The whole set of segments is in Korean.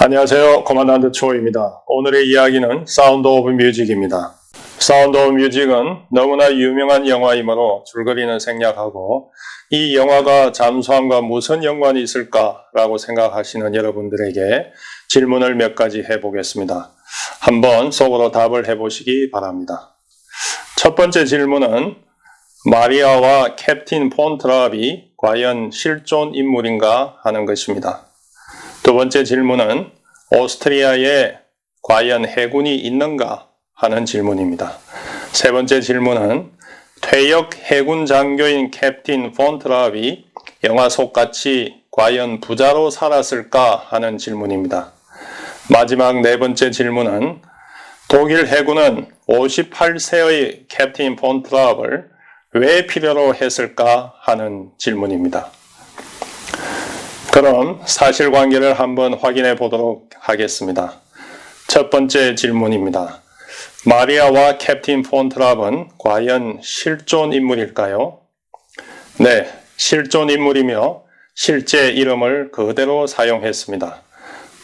안녕하세요. 커만dan트 초입니다. 오늘의 이야기는 사운드 오브 뮤직입니다. 사운드 오브 뮤직은 너무나 유명한 영화이므로 줄거리는 생략하고 이 영화가 잠수함과 무슨 연관이 있을까라고 생각하시는 여러분들에게 질문을 몇 가지 해보겠습니다. 한번 속으로 답을 해보시기 바랍니다. 첫 번째 질문은 마리아와 캡틴 폰트랍이 과연 실존 인물인가 하는 것입니다. 두 번째 질문은 오스트리아에 과연 해군이 있는가 하는 질문입니다. 세 번째 질문은 퇴역 해군 장교인 캡틴 폰트랍이 영화 속같이 과연 부자로 살았을까 하는 질문입니다. 마지막 네 번째 질문은 독일 해군은 58세의 캡틴 폰트랍을 왜 필요로 했을까 하는 질문입니다. 그럼 사실관계를 한번 확인해 보도록 하겠습니다. 첫 번째 질문입니다. 마리아와 캡틴 폰트랍은 과연 실존 인물일까요? 네, 실존 인물이며 실제 이름을 그대로 사용했습니다.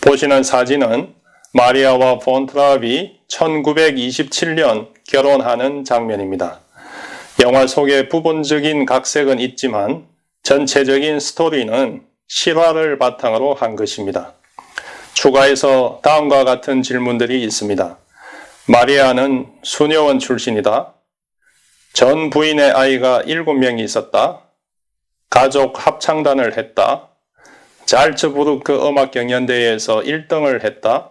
보시는 사진은 마리아와 폰트랍이 1927년 결혼하는 장면입니다. 영화 속에 부분적인 각색은 있지만 전체적인 스토리는 실화를 바탕으로 한 것입니다. 추가해서 다음과 같은 질문들이 있습니다. 마리아는 수녀원 출신이다. 전 부인의 아이가 7명이 있었다. 가족 합창단을 했다. 잘츠부르크 음악경연대회에서 1등을 했다.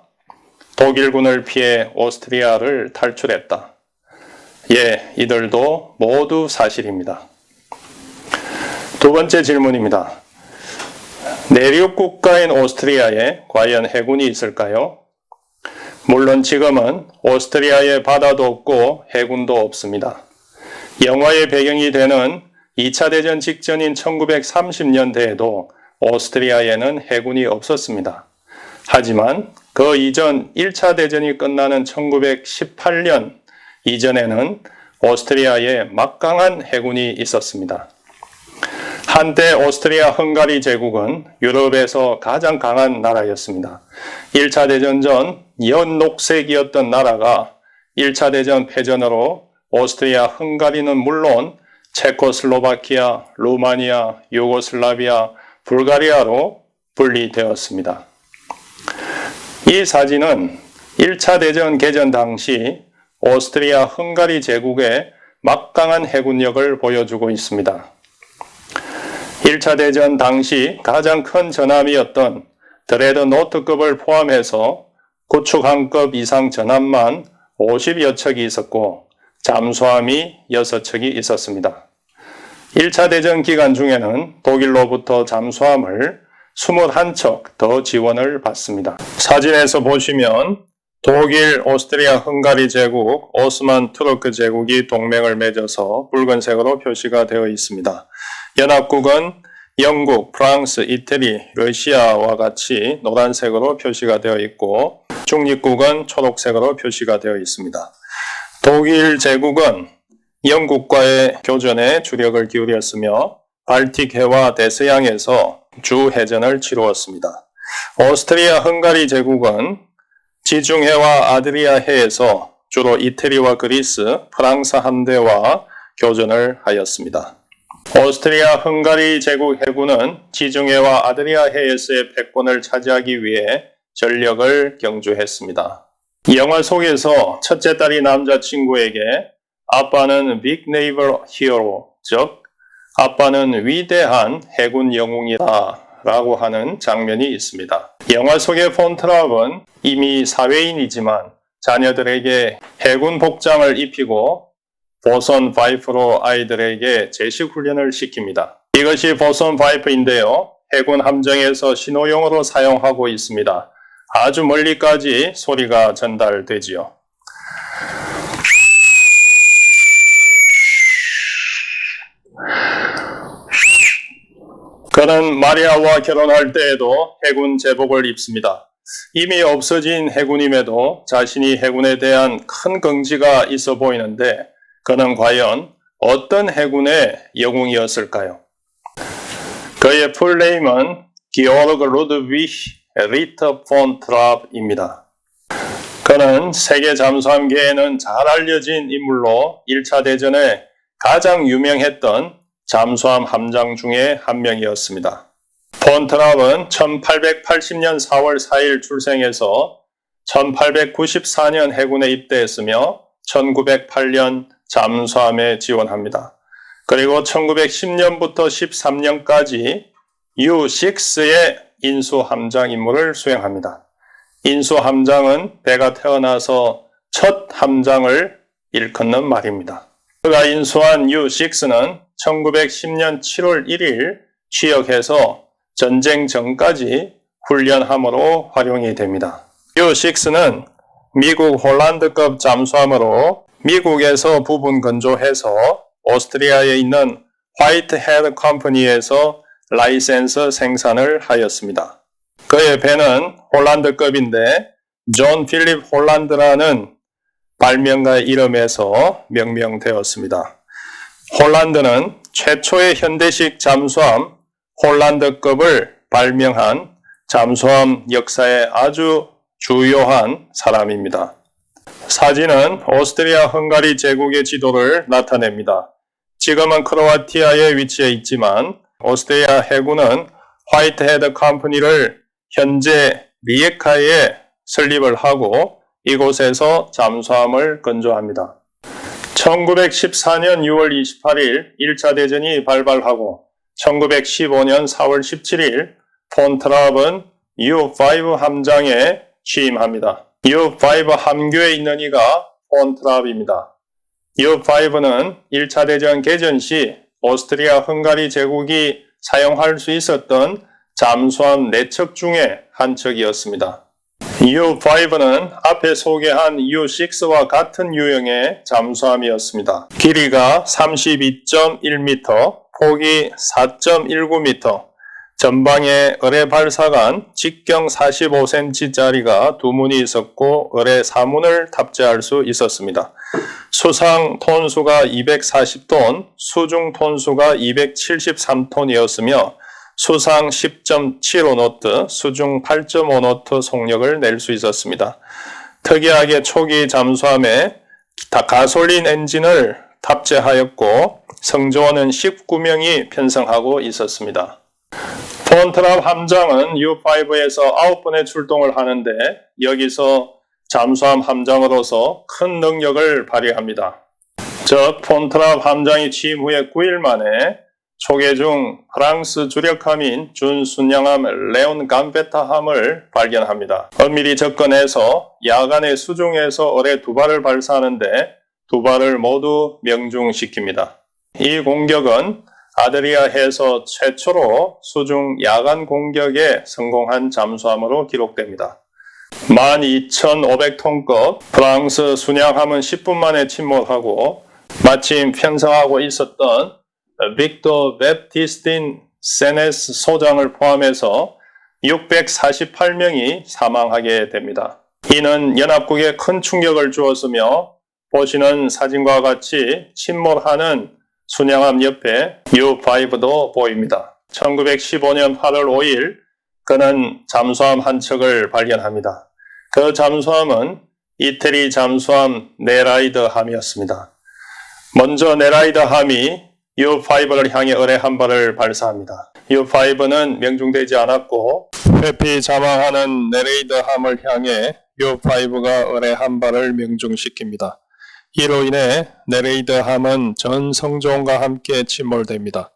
독일군을 피해 오스트리아를 탈출했다. 예, 이들도 모두 사실입니다. 두 번째 질문입니다. 내륙 국가인 오스트리아에 과연 해군이 있을까요? 물론 지금은 오스트리아에 바다도 없고 해군도 없습니다. 영화의 배경이 되는 2차 대전 직전인 1930년대에도 오스트리아에는 해군이 없었습니다. 하지만 그 이전 1차 대전이 끝나는 1918년 이전에는 오스트리아에 막강한 해군이 있었습니다. 한때 오스트리아 헝가리 제국은 유럽에서 가장 강한 나라였습니다. 1차 대전 전 연녹색이었던 나라가 1차 대전 패전으로 오스트리아 헝가리는 물론 체코슬로바키아, 루마니아, 유고슬라비아, 불가리아로 분리되었습니다. 이 사진은 1차 대전 개전 당시 오스트리아 헝가리 제국의 막강한 해군력을 보여주고 있습니다. 1차 대전 당시 가장 큰 전함이었던 드레드노트급을 포함해서 구축함급 이상 전함만 50여 척이 있었고 잠수함이 6척이 있었습니다. 1차 대전 기간 중에는 독일로부터 잠수함을 21척 더 지원을 받습니다. 사진에서 보시면 독일, 오스트리아, 헝가리 제국, 오스만 투르크 제국이 동맹을 맺어서 붉은색으로 표시가 되어 있습니다. 연합국은 영국, 프랑스, 이태리, 러시아와 같이 노란색으로 표시가 되어 있고 중립국은 초록색으로 표시가 되어 있습니다. 독일 제국은 영국과의 교전에 주력을 기울였으며 발틱해와 대서양에서 주 해전을 치루었습니다. 오스트리아 헝가리 제국은 지중해와 아드리아해에서 주로 이태리와 그리스, 프랑스 함대와 교전을 하였습니다. 오스트리아 헝가리 제국 해군은 지중해와 아드리아해에서의 패권을 차지하기 위해 전력을 경주했습니다. 영화 속에서 첫째 딸이 남자친구에게 아빠는 Big Naval Hero, 즉 아빠는 위대한 해군 영웅이다 라고 하는 장면이 있습니다. 영화 속의 폰트랍은 이미 사회인이지만 자녀들에게 해군 복장을 입히고 보선 파이프로 아이들에게 제식 훈련을 시킵니다. 이것이 보선 파이프인데요. 해군 함정에서 신호용으로 사용하고 있습니다. 아주 멀리까지 소리가 전달되지요. 그는 마리아와 결혼할 때에도 해군 제복을 입습니다. 이미 없어진 해군임에도 자신이 해군에 대한 큰 긍지가 있어 보이는데 그는 과연 어떤 해군의 영웅이었을까요? 그의 풀네임은 기오르그 루드위히 리터 폰 트랍입니다. 그는 세계 잠수함계에는 잘 알려진 인물로 1차 대전에 가장 유명했던 잠수함 함장 중에 한 명이었습니다. 폰 트랍은 1880년 4월 4일 출생해서 1894년 해군에 입대했으며 1908년 잠수함에 지원합니다. 그리고 1910년부터 13년까지 U6의 인수함장 임무를 수행합니다. 인수함장은 배가 태어나서 첫 함장을 일컫는 말입니다. 그가 인수한 U6는 1910년 7월 1일 취역해서 전쟁 전까지 훈련함으로 활용이 됩니다. U6는 미국 홀란드급 잠수함으로 미국에서 부분 건조해서 오스트리아에 있는 화이트헤드 컴퍼니에서 라이센스 생산을 하였습니다. 그의 배는 홀란드급인데 존 필립 홀란드라는 발명가의 이름에서 명명되었습니다. 홀란드는 최초의 현대식 잠수함 홀란드급을 발명한 잠수함 역사의 아주 주요한 사람입니다. 사진은 오스트리아 헝가리 제국의 지도를 나타냅니다. 지금은 크로아티아에 위치해 있지만 오스트리아 해군은 화이트헤드 컴퍼니를 현재 리에카에 설립을 하고 이곳에서 잠수함을 건조합니다. 1914년 6월 28일 1차 대전이 발발하고 1915년 4월 17일 폰 트랍은 U5 함장에 취임합니다. U5 함교에 있는 이가 폰 트랍입니다. U5는 1차 대전 개전 시 오스트리아 헝가리 제국이 사용할 수 있었던 잠수함 4척 중에 한 척이었습니다. U5는 앞에 소개한 U6와 같은 유형의 잠수함이었습니다. 길이가 32.1m, 폭이 4.19m, 전방에 어뢰 발사관 직경 45cm짜리가 2문이 있었고 어뢰 4문을 탑재할 수 있었습니다. 수상 톤수가 240톤, 수중 톤수가 273톤이었으며 수상 10.75노트, 수중 8.5노트 속력을 낼 수 있었습니다. 특이하게 초기 잠수함에 가솔린 엔진을 탑재하였고 성조원은 19명이 편성하고 있었습니다. 폰 트랍 함장은 U5에서 9번의 출동을 하는데 여기서 잠수함 함장으로서 큰 능력을 발휘합니다. 즉 폰 트랍 함장이 취임 후에 9일 만에 초계 중 프랑스 주력함인 준순양함 레온 감베타함을 발견합니다. 엄밀히 접근해서 야간에 수중에서 어뢰 2발을 발사하는데 2발을 모두 명중시킵니다. 이 공격은 아드리아해에서 최초로 수중 야간 공격에 성공한 잠수함으로 기록됩니다. 12,500톤급 프랑스 순양함은 10분 만에 침몰하고 마침 편성하고 있었던 빅토 베프티스틴 세네스 소장을 포함해서 648명이 사망하게 됩니다. 이는 연합국에 큰 충격을 주었으며 보시는 사진과 같이 침몰하는 순양함 옆에 U5도 보입니다. 1915년 8월 5일 그는 잠수함 한 척을 발견합니다. 그 잠수함은 이태리 잠수함 네라이더함이었습니다. 먼저 네라이더함이 U5를 향해 어뢰 한 발을 발사합니다. U5는 명중되지 않았고 회피 자망하는 네레이더함을 향해 U5가 어뢰 한 발을 명중시킵니다. 이로 인해 네레이더함은 전 성조원과 함께 침몰됩니다.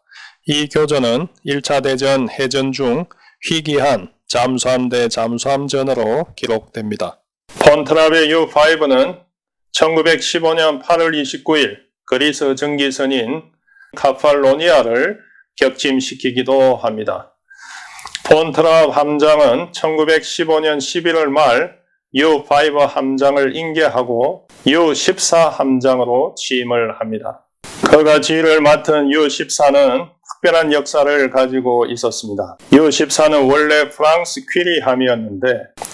이 교전은 1차 대전 해전 중 희귀한 잠수함 대 잠수함전으로 기록됩니다. 폰 트랍의 U5는 1915년 8월 29일 그리스 전기선인 카팔로니아를 격침시키기도 합니다. 폰 트랍 함장은 1915년 11월 말 U5 함장을 인계하고 U14 함장으로 취임을 합니다. 그가 지휘를 맡은 U14는 특별한 역사를 가지고 있었습니다. U14는 원래 프랑스 퀴리함이었는데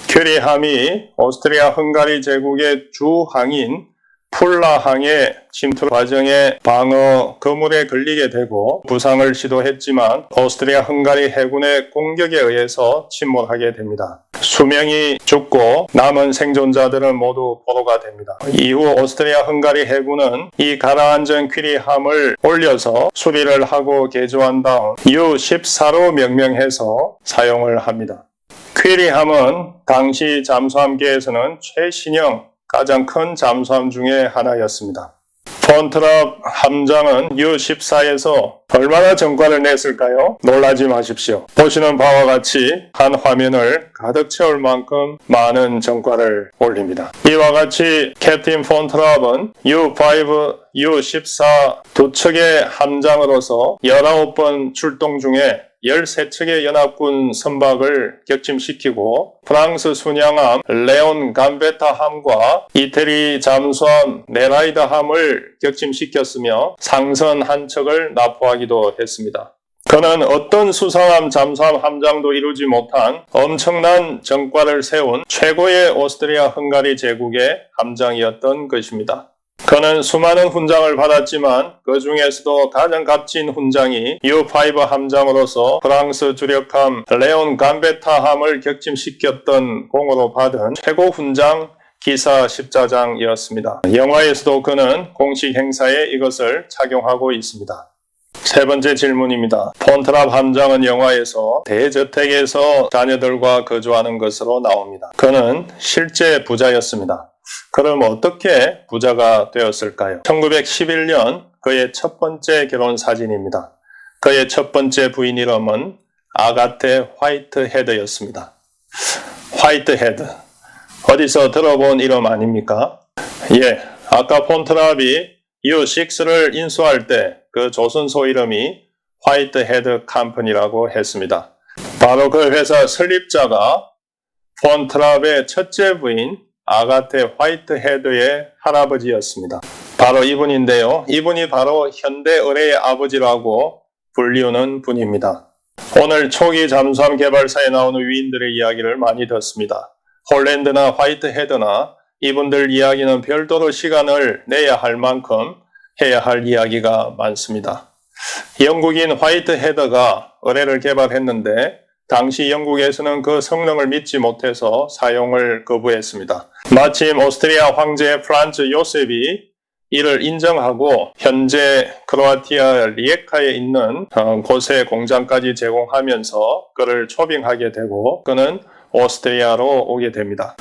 퀴리함이 오스트리아 헝가리 제국의 주항인 풀라항의 침투 과정에 방어 그물에 걸리게 되고 부상을 시도했지만 오스트리아 헝가리 해군의 공격에 의해서 침몰하게 됩니다. 수명이 죽고 남은 생존자들은 모두 포로가 됩니다. 이후 오스트리아 헝가리 해군은 이 가라앉은 퀴리함을 올려서 수리를 하고 개조한 다음 U-14로 명명해서 사용을 합니다. 퀴리함은 당시 잠수함계에서는 최신형 가장 큰 잠수함 중에 하나였습니다. 폰트랍 함장은 U-14에서 얼마나 전과를 냈을까요? 놀라지 마십시오. 보시는 바와 같이 한 화면을 가득 채울 만큼 많은 전과를 올립니다. 이와 같이 캡틴 폰트랍은 U-5, U-14 두 척의 함장으로서 19번 출동 중에 13척의 연합군 선박을 격침시키고 프랑스 순양함 레온 감베타함과 이태리 잠수함 네라이더함을 격침시켰으며 상선 한 척을 납포하기도 했습니다. 그는 어떤 수상함 잠수함 함장도 이루지 못한 엄청난 전과를 세운 최고의 오스트리아 헝가리 제국의 함장이었던 것입니다. 그는 수많은 훈장을 받았지만 그 중에서도 가장 값진 훈장이 U-5 함장으로서 프랑스 주력함 레온 감베타함을 격침시켰던 공으로 받은 최고 훈장 기사 십자장이었습니다. 영화에서도 그는 공식 행사에 이것을 착용하고 있습니다. 세 번째 질문입니다. 폰트랍 함장은 영화에서 대저택에서 자녀들과 거주하는 것으로 나옵니다. 그는 실제 부자였습니다. 그럼 어떻게 부자가 되었을까요? 1911년 그의 첫 번째 결혼 사진입니다. 그의 첫 번째 부인 이름은 아가테 화이트헤드였습니다. 화이트헤드. 어디서 들어본 이름 아닙니까? 예, 아까 폰트랍이 U-6를 인수할 때 그 조선소 이름이 화이트헤드 컴퍼니라고 했습니다. 바로 그 회사 설립자가 폰트랍의 첫째 부인 아가테 화이트헤드의 할아버지였습니다. 바로 이분인데요. 이분이 바로 현대 의뢰의 아버지라고 불리우는 분입니다. 오늘 초기 잠수함 개발사에 나오는 위인들의 이야기를 많이 듣습니다. 홀랜드나 화이트헤드나 이분들 이야기는 별도로 시간을 내야 할 만큼 해야 할 이야기가 많습니다. 영국인 화이트헤드가 의뢰를 개발했는데 당시 영국에서는 그 성능을 믿지 못해서 사용을 거부했습니다. 마침 오스트리아 황제 프란츠 요셉이 이를 인정하고 현재 크로아티아 리에카에 있는 곳에 공장까지 제공하면서 그를 초빙하게 되고 그는 오스트리아로 오게 됩니다.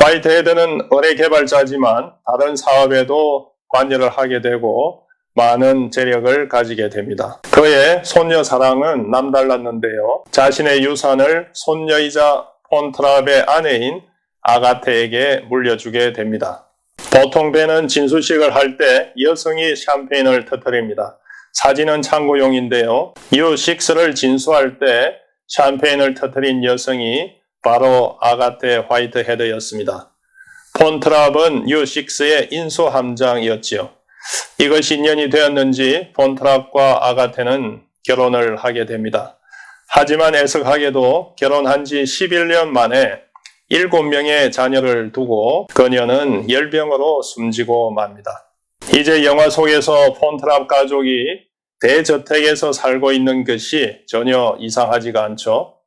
화이트헤드는 의뢰 개발자지만 다른 사업에도 관여를 하게 되고 많은 재력을 가지게 됩니다. 그의 손녀 사랑은 남달랐는데요. 자신의 유산을 손녀이자 폰트랍의 아내인 아가테에게 물려주게 됩니다. 보통 배는 진수식을 할 때 여성이 샴페인을 터뜨립니다. 사진은 참고용인데요. U-6를 진수할 때 샴페인을 터뜨린 여성이 바로 아가테 화이트헤드였습니다. 폰트랍은 U-6의 인수함장이었지요. 이것이 인연이 되었는지 폰트랍과 아가테는 결혼을 하게 됩니다. 하지만 애석하게도 결혼한 지 11년 만에 7명의 자녀를 두고 그녀는 열병으로 숨지고 맙니다. 이제 영화 속에서 폰트랍 가족이 대저택에서 살고 있는 것이 전혀 이상하지가 않죠.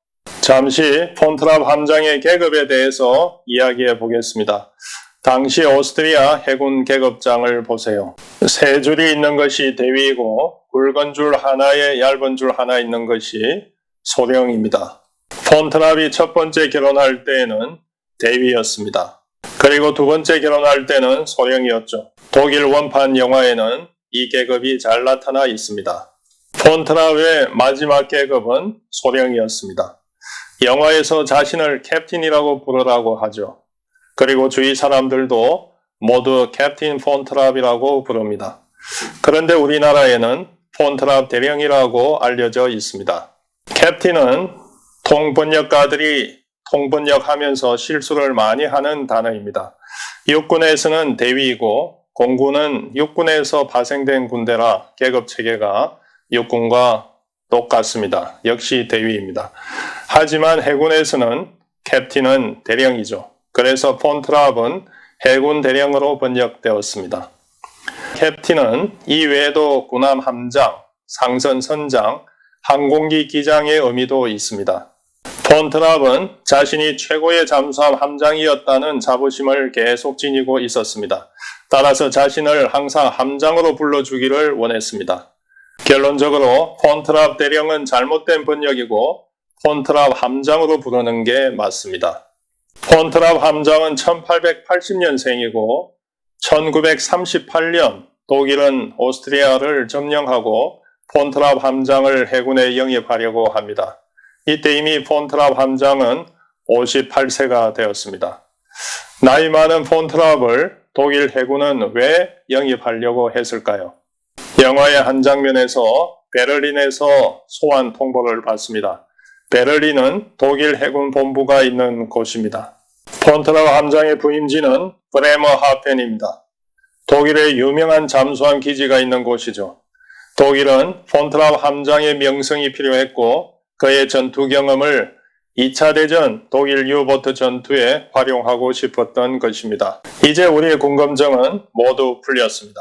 잠시 폰트랍 함장의 계급에 대해서 이야기해 보겠습니다. 당시 오스트리아 해군 계급장을 보세요. 세 줄이 있는 것이 대위이고 굵은 줄 하나에 얇은 줄 하나 있는 것이 소령입니다. 폰트랍이 첫 번째 결혼할 때에는 대위였습니다. 그리고 두 번째 결혼할 때는 소령이었죠. 독일 원판 영화에는 이 계급이 잘 나타나 있습니다. 폰트랍의 마지막 계급은 소령이었습니다. 영화에서 자신을 캡틴이라고 부르라고 하죠. 그리고 주위 사람들도 모두 캡틴 폰트랍이라고 부릅니다. 그런데 우리나라에는 폰트랍 대령이라고 알려져 있습니다. 캡틴은 통번역가들이 통번역하면서 실수를 많이 하는 단어입니다. 육군에서는 대위이고 공군은 육군에서 파생된 군대라 계급 체계가 육군과 똑같습니다. 역시 대위입니다. 하지만 해군에서는 캡틴은 대령이죠. 그래서 폰트랍은 해군 대령으로 번역되었습니다. 캡틴은 이외에도 군함 함장, 상선 선장, 항공기 기장의 의미도 있습니다. 폰트랍은 자신이 최고의 잠수함 함장이었다는 자부심을 계속 지니고 있었습니다. 따라서 자신을 항상 함장으로 불러주기를 원했습니다. 결론적으로 폰트랍 대령은 잘못된 번역이고 폰트랍 함장으로 부르는 게 맞습니다. 폰트랍 함장은 1880년생이고 1938년 독일은 오스트리아를 점령하고 폰트랍 함장을 해군에 영입하려고 합니다. 이때 이미 폰트랍 함장은 58세가 되었습니다. 나이 많은 폰트랍을 독일 해군은 왜 영입하려고 했을까요? 영화의 한 장면에서 베를린에서 소환 통보를 받습니다. 베를린은 독일 해군 본부가 있는 곳입니다. 폰트랍 함장의 부임지는 브레머하펜입니다. 독일의 유명한 잠수함 기지가 있는 곳이죠. 독일은 폰트랍 함장의 명성이 필요했고 그의 전투 경험을 2차 대전 독일 유보트 전투에 활용하고 싶었던 것입니다. 이제 우리의 궁금증은 모두 풀렸습니다.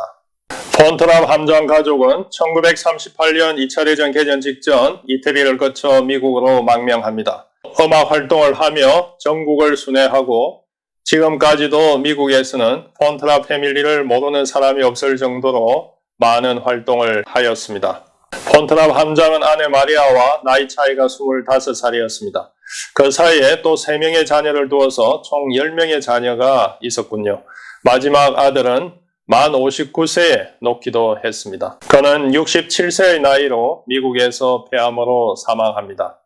폰트랍 함장 가족은 1938년 2차 대전 개전 직전 이태리를 거쳐 미국으로 망명합니다. 음악 활동을 하며 전국을 순회하고 지금까지도 미국에서는 폰트랍 패밀리를 모르는 사람이 없을 정도로 많은 활동을 하였습니다. 폰트랍 함장은 아내 마리아와 나이 차이가 25살이었습니다. 그 사이에 또 3명의 자녀를 두어서 총 10명의 자녀가 있었군요. 마지막 아들은 만 59세에 놓기도 했습니다. 그는 67세의 나이로 미국에서 폐암으로 사망합니다.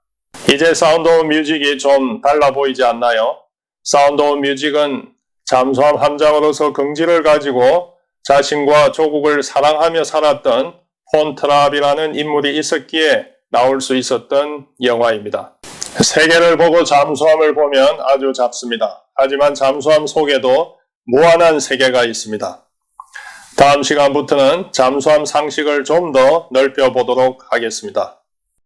이제 사운드 오브 뮤직이 좀 달라 보이지 않나요? 사운드 오브 뮤직은 잠수함 함장으로서 긍지를 가지고 자신과 조국을 사랑하며 살았던 폰트랍이라는 인물이 있었기에 나올 수 있었던 영화입니다. 세계를 보고 잠수함을 보면 아주 작습니다. 하지만 잠수함 속에도 무한한 세계가 있습니다. 다음 시간부터는 잠수함 상식을 좀 더 넓혀보도록 하겠습니다.